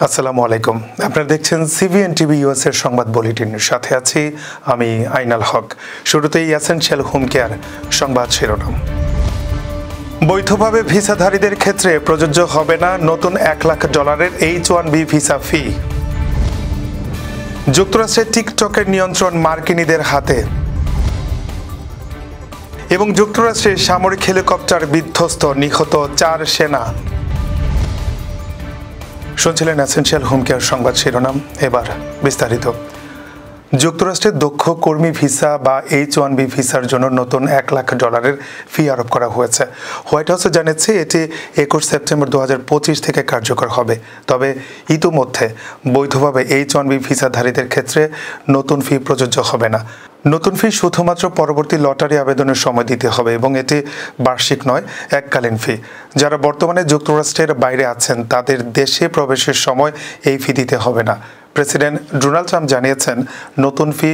আসসালামু আলাইকুম। আপনারা দেখছেন সিবিএন টিভি ইউএস এর সংবাদ বুলেটিনের সাথে আছি আমি আইনাল হক। শুরুতেই এসেনশিয়াল হোম কেয়ার সংবাদ শিরোনাম। বৈধভাবে ভিসাধারীদের ক্ষেত্রে প্রযোজ্য হবে না নতুন $1 লাখ H-1B ভিসা ফি। যুক্তরাষ্ট্রের টিকটকের নিয়ন্ত্রণ মার্কিনীদের হাতে এবং যুক্তরাষ্ট্রে সামরিক হেলিকপ্টার বিধ্বস্ত, নিহত 4 সেনা। শুনছিলেন এসেনশিয়াল হোম কেয়ার সংবাদ শিরোনাম। এবার বিস্তারিত। যুক্তরাষ্ট্রের দক্ষ কর্মী ভিসা বা H-1B ভিসার জন্য নতুন $1 লাখ ফি আরোপ করা হয়েছে। হোয়াইট হাউসে জানিয়েছে এটি 21 সেপ্টেম্বর 2025 থেকে কার্যকর হবে। তবে ইতিমধ্যে বৈধভাবে H-1B ভিসাধারীদের ক্ষেত্রে নতুন ফি প্রযোজ্য হবে না। নতুন ফি শুধুমাত্র পরবর্তী লটারি আবেদনের সময় দিতে হবে এবং এটি বার্ষিক নয়, এককালীন ফি। যারা বর্তমানে যুক্তরাষ্ট্রের বাইরে আছেন তাদের দেশে প্রবেশের সময় এই ফি দিতে হবে না। প্রেসিডেন্ট ডোনাল্ড ট্রাম্প জানিয়েছেন নতুন ফি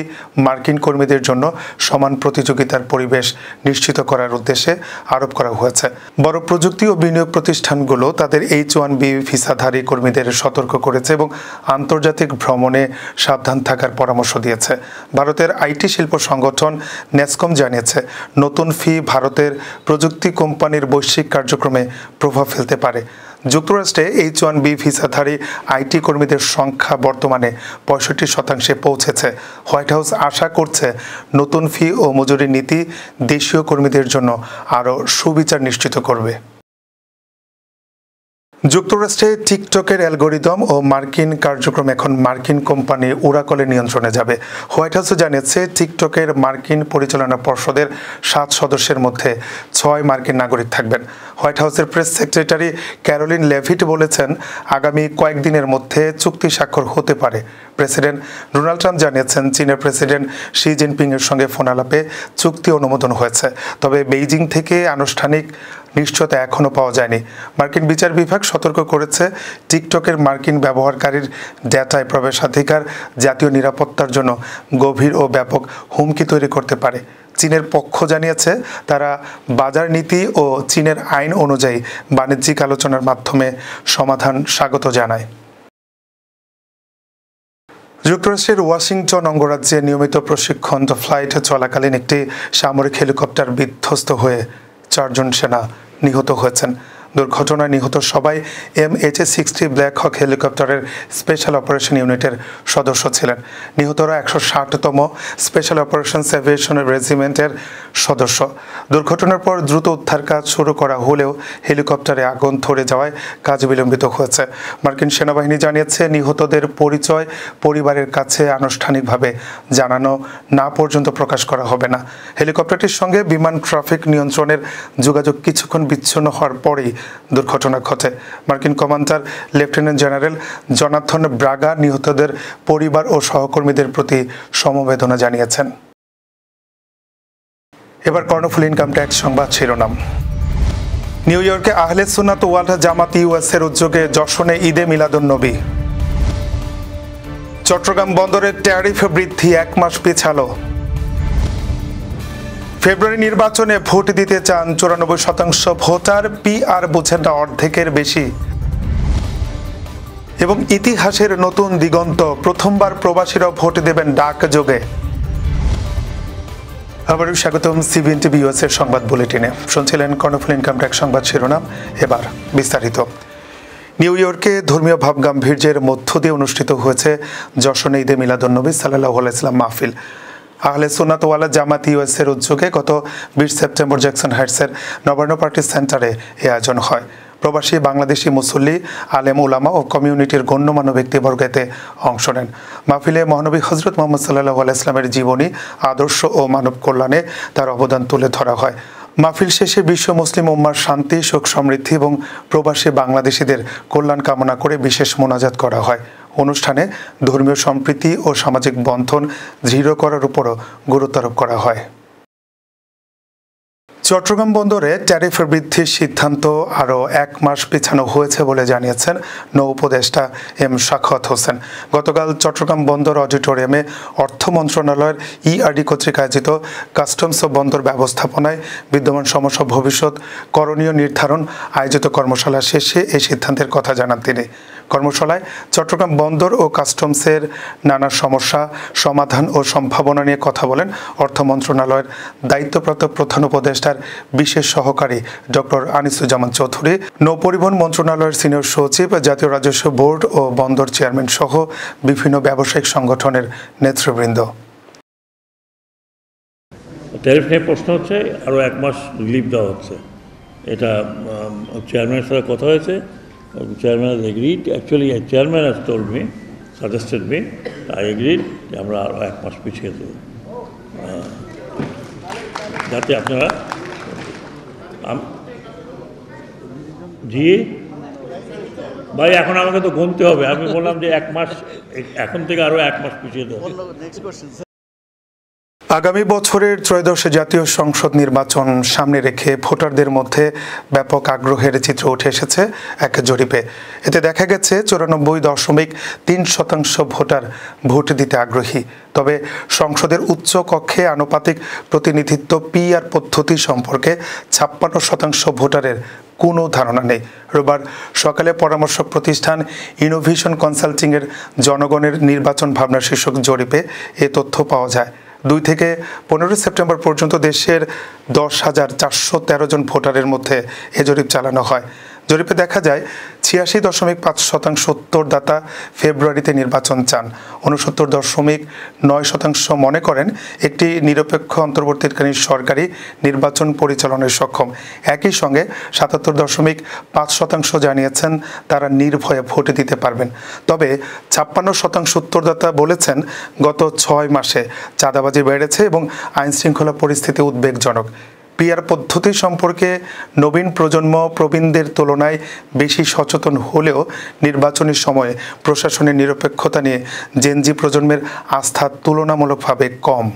মার্কিন কর্মীদের জন্য সমান প্রতিযোগিতার পরিবেশ নিশ্চিত করার উদ্দেশ্যে আরোপ করা হয়েছে। বড় প্রযুক্তি ও বিনিয়োগ প্রতিষ্ঠানগুলো তাদের H-1B ভিসাধারী কর্মীদের সতর্ক করেছে এবং আন্তর্জাতিক ভ্রমণে সাবধান থাকার পরামর্শ দিয়েছে। ভারতের আইটি শিল্প সংগঠন নেসকম জানিয়েছে নতুন ফি ভারতের প্রযুক্তি কোম্পানির বৈশ্বিক কার্যক্রমে প্রভাব ফেলতে পারে। যুক্তরাষ্ট্রে H-1B ভিসাধারী আইটি কর্মীদের সংখ্যা বর্তমানে 65% পৌঁছেছে। হোয়াইট হাউস আশা করছে নতুন ফি ও মজুরি নীতি দেশীয় কর্মীদের জন্য আরও সুবিচার নিশ্চিত করবে। যুক্তরাষ্ট্রে টিকটকের অ্যালগোরিদম ও মার্কিন কার্যক্রম এখন মার্কিন কোম্পানি ওরাকলের নিয়ন্ত্রণে যাবে। হোয়াইট হাউসে জানিয়েছে টিকটকের মার্কিন পরিচালনা পর্ষদের 7 সদস্যের মধ্যে 6 মার্কিন নাগরিক থাকবেন। হোয়াইট হাউসের প্রেস সেক্রেটারি ক্যারোলিন লেভিট বলেছেন আগামী কয়েকদিনের মধ্যে চুক্তি স্বাক্ষর হতে পারে। প্রেসিডেন্ট ডোনাল্ড ট্রাম্প জানিয়েছেন চীনের প্রেসিডেন্ট শি জিনপিংয়ের সঙ্গে ফোন আলাপে চুক্তি অনুমোদন হয়েছে। তবে বেইজিং থেকে আনুষ্ঠানিক নিশ্চয়তা এখনও পাওয়া যায়নি। মার্কিন বিচার বিভাগ সতর্ক করেছে টিকটকের মার্কিন ব্যবহারকারীর ডেটায় প্রবেশাধিকার জাতীয় নিরাপত্তার জন্য গভীর ও ব্যাপক হুমকি তৈরি করতে পারে। চীনের পক্ষ জানিয়েছে তারা বাজার নীতি ও চীনের আইন অনুযায়ী বাণিজ্যিক আলোচনার মাধ্যমে সমাধান স্বাগত জানায়। যুক্তরাষ্ট্রের ওয়াশিংটন অঙ্গরাজ্যে নিয়মিত প্রশিক্ষণ ফ্লাইট চলাকালীন একটি সামরিক হেলিকপ্টার বিধ্বস্ত হয়ে 4 জন সেনা নিহত হয়েছেন। দুর্ঘটনায় নিহত সবাই MH-60 ব্ল্যাক হক হেলিকপ্টারের স্পেশাল অপারেশন ইউনিটের সদস্য ছিলেন। নিহতরা 160তম স্পেশাল অপারেশনস এভিয়েশনের রেজিমেন্টের সদস্য। দুর্ঘটনার পর দ্রুত উদ্ধার কাজ শুরু করা হলেও হেলিকপ্টারে আগুন ধরে যাওয়ায় কাজ বিলম্বিত হয়েছে। মার্কিন সেনাবাহিনী জানিয়েছে নিহতদের পরিচয় পরিবারের কাছে আনুষ্ঠানিকভাবে জানানো না পর্যন্ত প্রকাশ করা হবে না। হেলিকপ্টারটির সঙ্গে বিমান ট্রাফিক নিয়ন্ত্রণের যোগাযোগ কিছুক্ষণ বিচ্ছিন্ন হওয়ার পরেই দুর্ঘটনা ঘটে। মার্কিন commander lieutenant general Jonathan Braga নিহতদের পরিবার ও সহকর্মীদের প্রতি সমবেদনা জানিয়েছেন। এবার কর্ণফুলী ইনকাম ট্যাক্স সংবাদ শিরোনাম। নিউ ইয়র্কে আহলে সুন্নাত ওয়াল জামাত ইউএসের উদ্যোগে যশনে ঈদে মিলাদুন্নবী। চট্টগ্রাম বন্দরের ট্যারিফ বৃদ্ধি 1 মাস পিছালো। ফেব্রুয়ারি নির্বাচনে ভোট দিতে চান 94% ভোটার, PR বুঝেন না অর্ধেকের বেশি। এবং ইতিহাসের নতুন দিগন্ত, প্রথমবার প্রবাসীরা ভোট দেবেন ডাকযোগে। আবারও স্বাগতম সিবিএন টিভি ইউএস এর সংবাদ বুলেটিনে। শুনছিলেন কর্ণফুলী ইনকাম ট্যাক্স সংবাদ শিরোনাম। এবার বিস্তারিত। নিউ ইয়র্কে ধর্মীয় ভাবগাম্ভীর্যের মধ্য দিয়ে অনুষ্ঠিত হয়েছে যশনে ঈদে মিলাদুন্নবী সাল্লাল্লাহু আলাইহি ওয়াসাল্লাম মাহফিল। আহলে সুন্নাত ওয়াল জামাত ইউএসের উদ্যোগে গত 20 সেপ্টেম্বর জ্যাকসন হাইটসের নবান্ন পার্টি সেন্টারে এই আয়োজন হয়। প্রবাসী বাংলাদেশি মুসল্লি, আলেম উলামা ও কমিউনিটির গণ্যমান্য ব্যক্তিবর্গ এতে অংশ নেন। মাহফিলে মহানবী হযরত মুহাম্মদ সাল্লাল্লাহু আলাইহি ওয়াসাল্লামের জীবনী, আদর্শ ও মানব কল্যাণে তার অবদান তুলে ধরা হয়। মাহফিল শেষে বিশ্ব মুসলিম উম্মার শান্তি, সুখ, সমৃদ্ধি এবং প্রবাসী বাংলাদেশিদের কল্যাণ কামনা করে বিশেষ মোনাজাত করা হয়। অনুষ্ঠানে ধর্মীয় সম্প্রীতি ও সামাজিক বন্ধন দৃঢ় করার উপরও গুরুত্ব আরোপ করা হয়। চট্টগ্রাম বন্দরে ট্যারিফ বৃদ্ধির সিদ্ধান্ত আরও 1 মাস পিছানো হয়েছে বলে জানিয়েছেন নৌ উপদেষ্টা এম শাখাওয়াত হোসেন। গতকাল চট্টগ্রাম বন্দর অডিটোরিয়ামে অর্থ মন্ত্রণালয়ের ERD কর্তৃক আয়োজিত কাস্টমস ও বন্দর ব্যবস্থাপনায় বিদ্যমান সমস্যা ভবিষ্যৎ করণীয় নির্ধারণ আয়োজিত কর্মশালা শেষে এই সিদ্ধান্তের কথা জানান তিনি। কর্মশালায় চট্টগ্রাম বন্দর ও কাস্টমসের নানা সমস্যা সমাধান ও সম্ভাবনা নিয়ে কথা বলেন অর্থ মন্ত্রণালয়ের দায়িত্বপ্রাপ্ত প্রধান উপদেষ্টার বিশেষ সহকারী ডক্টর আনিসুজ্জামান চৌধুরী, নৌপরিবহন মন্ত্রণালয়ের সিনিয়র সচিব, জাতীয় রাজস্ব বোর্ড ও বন্দর চেয়ারম্যান সহ বিভিন্ন ব্যবসায়িক সংগঠনের নেতৃবৃন্দ। ট্যারিফ নিয়ে প্রশ্ন হচ্ছে, আরও 1 মাস রিলিফ দেওয়া হচ্ছে। এটা চেয়ারম্যানের সাথে কথা হয়েছে, chairman has agreed. Actually, chairman has told me, suggested me, I agreed যে আমরা আরও 1 মাস পিছিয়ে দেব, যাতে আপনারা জি ভাই এখন আমাকে তো গুনতে হবে। আমি বললাম যে 1 মাস, এখন থেকে আরও 1 মাস পিছিয়ে দেবো। আগামী বছরের ত্রয়োদশ জাতীয় সংসদ নির্বাচন সামনে রেখে ভোটারদের মধ্যে ব্যাপক আগ্রহের চিত্র উঠে এসেছে এক জরিপে। এতে দেখা গেছে 94.3% ভোটার ভোট দিতে আগ্রহী। তবে সংসদের উচ্চ কক্ষে আনুপাতিক প্রতিনিধিত্ব পিআর পদ্ধতি সম্পর্কে 56% ভোটারের কোনো ধারণা নেই। রোববার সকালে পরামর্শক প্রতিষ্ঠান ইনোভেশন কনসাল্টিংয়ের জনগণের নির্বাচন ভাবনা শীর্ষক জরিপে এ তথ্য পাওয়া যায়। 2 থেকে 15 সেপ্টেম্বর পর্যন্ত দেশের 10,413 জন ভোটারের মধ্যে এ জরিপ চালানো হয়। জরিপে দেখা যায় 86.5% উত্তরদাতা ফেব্রুয়ারিতে নির্বাচন চান। 69.9% মনে করেন একটি নিরপেক্ষ অন্তর্বর্তীকালীন সরকারি নির্বাচন পরিচালনায় সক্ষম। একই সঙ্গে 77.5% জানিয়েছেন তারা নির্ভয়ে ভোট দিতে পারবেন। তবে 56% উত্তরদাতা বলেছেন গত 6 মাসে চাঁদাবাজি বেড়েছে এবং আইনশৃঙ্খলা পরিস্থিতি উদ্বেগজনক। পিআর পদ্ধতি সম্পর্কে নবীন প্রজন্ম প্রবীণদের তুলনায় বেশি সচেতন হলেও নির্বাচনী সময়ে প্রশাসনের নিরপেক্ষতা নিয়ে জেনজি প্রজন্মের আস্থা তুলনামূলকভাবে কম।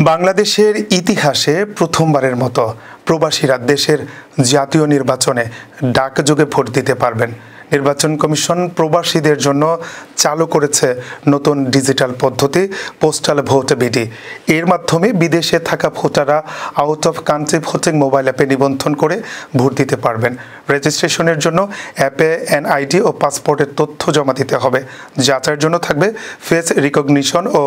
বাংলাদেশের ইতিহাসে প্রথমবারের মতো প্রবাসীরা দেশের জাতীয় নির্বাচনে ডাকযোগে ভোট দিতে পারবেন। নির্বাচন কমিশন প্রবাসীদের জন্য চালু করেছে নতুন ডিজিটাল পদ্ধতি পোস্টাল ভোট বিডি। এর মাধ্যমে বিদেশে থাকা ভোটাররা out of country voting mobile অ্যাপে নিবন্ধন করে ভোট দিতে পারবেন। রেজিস্ট্রেশনের জন্য অ্যাপে এনআইডি ও পাসপোর্টের তথ্য জমা দিতে হবে। যাচাইয়ের জন্য থাকবে ফেস রিকগনিশন ও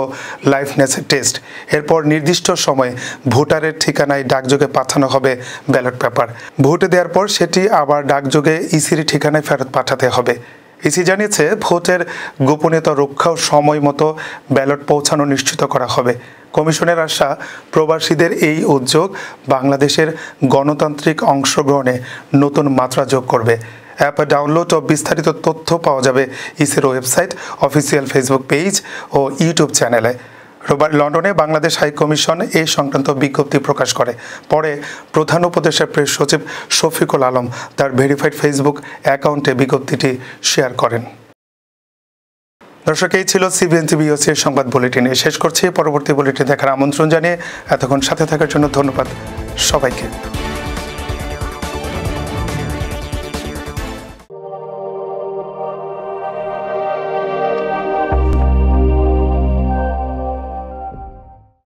লাইভনেস টেস্ট। এরপর নির্দিষ্ট সময়ে ভোটারের ঠিকানায় ডাকযোগে পাঠানো হবে ব্যালট পেপার। ভোট দেওয়ার পর সেটি আবার ডাকযোগে ইসির ঠিকানায় ফেরত পাঠাতে হবে। ইসি জানিয়েছে ভোটের গোপনীয়তা রক্ষা ও সময় মতো ব্যালট পৌঁছানো নিশ্চিত করা হবে। কমিশনের আশা প্রবাসীদের এই উদ্যোগ বাংলাদেশের গণতান্ত্রিক অংশগ্রহণে নতুন মাত্রা যোগ করবে। অ্যাপ ডাউনলোড ও বিস্তারিত তথ্য পাওয়া যাবে ইসির ওয়েবসাইট, অফিসিয়াল ফেসবুক পেজ ও ইউটিউব চ্যানেলে। রোববার লন্ডনে বাংলাদেশ হাই কমিশন এই সংক্রান্ত বিজ্ঞপ্তি প্রকাশ করে। পরে প্রধান উপদেষ্টার প্রেস সচিব শফিকুল আলম তার ভেরিফাইড ফেসবুক অ্যাকাউন্টে বিজ্ঞপ্তিটি শেয়ার করেন। দর্শক, এই ছিল সিবিএন টিভি ইউসির সংবাদ বুলেটিনে। শেষ করছি। পরবর্তী বুলেটিন দেখার আমন্ত্রণ জানিয়ে এতক্ষণ সাথে থাকার জন্য ধন্যবাদ সবাইকে।